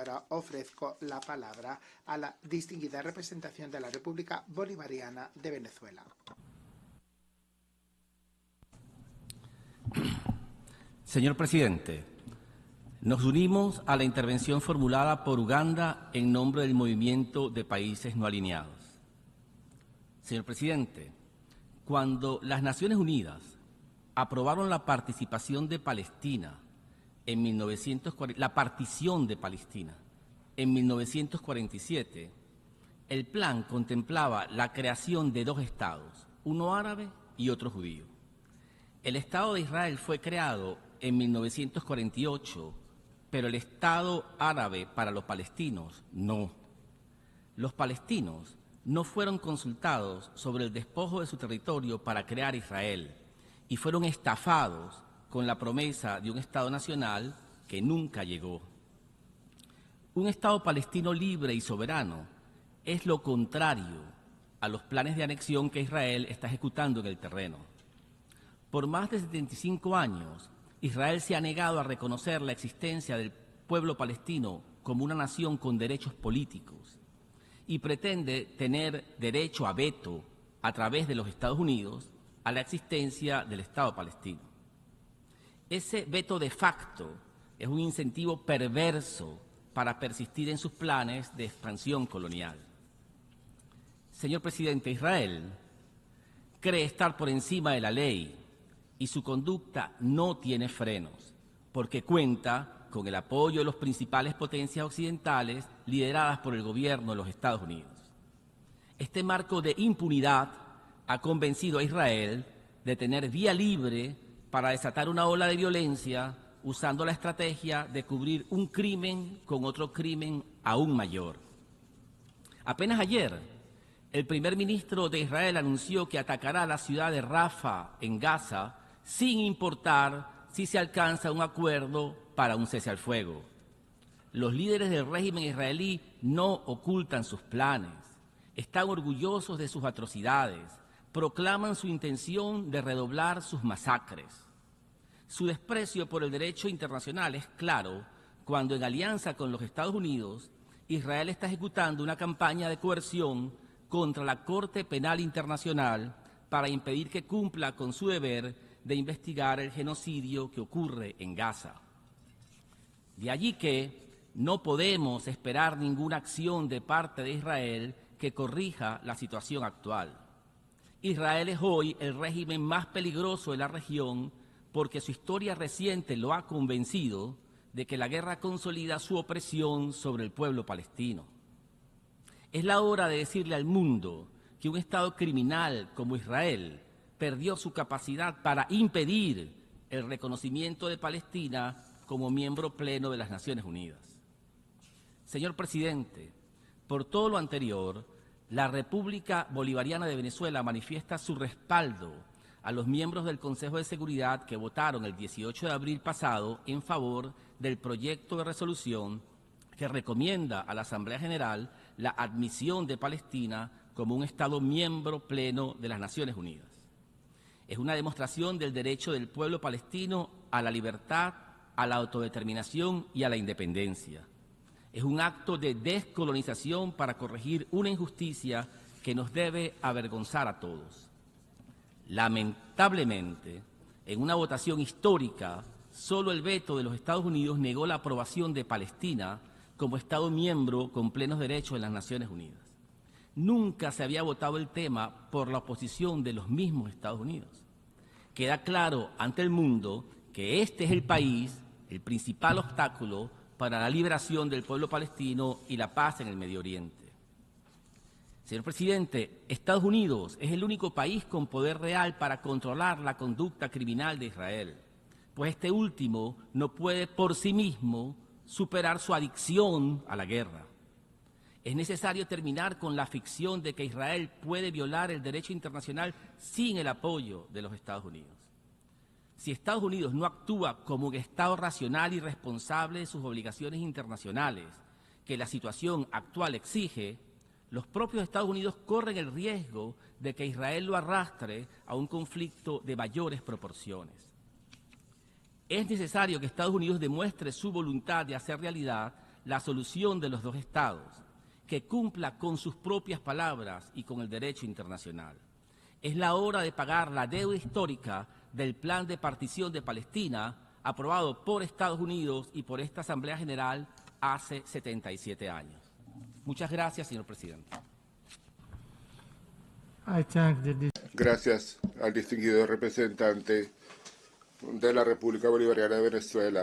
ahora ofrezco la palabra a la distinguida representación de la República Bolivariana de Venezuela. Señor presidente, nos unimos a la intervención formulada por Uganda en nombre del Movimiento de Países No Alineados. Señor presidente, cuando las Naciones Unidas aprobaron la participación de Palestina en 1940, la partición de Palestina en 1947, el plan contemplaba la creación de dos estados, uno árabe y otro judío. El Estado de Israel fue creado en 1948, pero el Estado árabe para los palestinos no. Los palestinos no fueron consultados sobre el despojo de su territorio para crear Israel y fueron estafados con la promesa de un Estado nacional que nunca llegó. Un Estado palestino libre y soberano es lo contrario a los planes de anexión que Israel está ejecutando en el terreno. Por más de 75 años, Israel se ha negado a reconocer la existencia del pueblo palestino como una nación con derechos políticos y pretende tener derecho a veto a través de los Estados Unidos a la existencia del Estado palestino. Ese veto de facto es un incentivo perverso para persistir en sus planes de expansión colonial. Señor presidente, Israel cree estar por encima de la ley y su conducta no tiene frenos, porque cuenta con el apoyo de las principales potencias occidentales lideradas por el gobierno de los Estados Unidos. Este marco de impunidad ha convencido a Israel de tener vía libre para desatar una ola de violencia usando la estrategia de cubrir un crimen con otro crimen aún mayor. Apenas ayer, el primer ministro de Israel anunció que atacará la ciudad de Rafah, en Gaza, sin importar si se alcanza un acuerdo para un cese al fuego. Los líderes del régimen israelí no ocultan sus planes, están orgullosos de sus atrocidades, proclaman su intención de redoblar sus masacres. Su desprecio por el derecho internacional es claro cuando, en alianza con los Estados Unidos, Israel está ejecutando una campaña de coerción contra la Corte Penal Internacional para impedir que cumpla con su deber de investigar el genocidio que ocurre en Gaza. De allí que no podemos esperar ninguna acción de parte de Israel que corrija la situación actual. Israel es hoy el régimen más peligroso de la región porque su historia reciente lo ha convencido de que la guerra consolida su opresión sobre el pueblo palestino. Es la hora de decirle al mundo que un Estado criminal como Israel perdió su capacidad para impedir el reconocimiento de Palestina como miembro pleno de las Naciones Unidas. Señor presidente, por todo lo anterior, la República Bolivariana de Venezuela manifiesta su respaldo a los miembros del Consejo de Seguridad que votaron el 18 de abril pasado en favor del proyecto de resolución que recomienda a la Asamblea General la admisión de Palestina como un Estado miembro pleno de las Naciones Unidas. Es una demostración del derecho del pueblo palestino a la libertad, a la autodeterminación y a la independencia. Es un acto de descolonización para corregir una injusticia que nos debe avergonzar a todos. Lamentablemente, en una votación histórica, solo el veto de los Estados Unidos negó la aprobación de Palestina como Estado miembro con plenos derechos en las Naciones Unidas. Nunca se había votado el tema por la oposición de los mismos Estados Unidos. Queda claro ante el mundo que este es el país, el principal obstáculo para la liberación del pueblo palestino y la paz en el Medio Oriente. Señor presidente, Estados Unidos es el único país con poder real para controlar la conducta criminal de Israel, pues este último no puede por sí mismo superar su adicción a la guerra. Es necesario terminar con la ficción de que Israel puede violar el derecho internacional sin el apoyo de los Estados Unidos. Si Estados Unidos no actúa como un Estado racional y responsable de sus obligaciones internacionales que la situación actual exige, los propios Estados Unidos corren el riesgo de que Israel lo arrastre a un conflicto de mayores proporciones. Es necesario que Estados Unidos demuestre su voluntad de hacer realidad la solución de los dos estados, que cumpla con sus propias palabras y con el derecho internacional. Es la hora de pagar la deuda histórica del Plan de Partición de Palestina, aprobado por Estados Unidos y por esta Asamblea General hace 77 años. Muchas gracias, señor presidente. Gracias al distinguido representante de la República Bolivariana de Venezuela.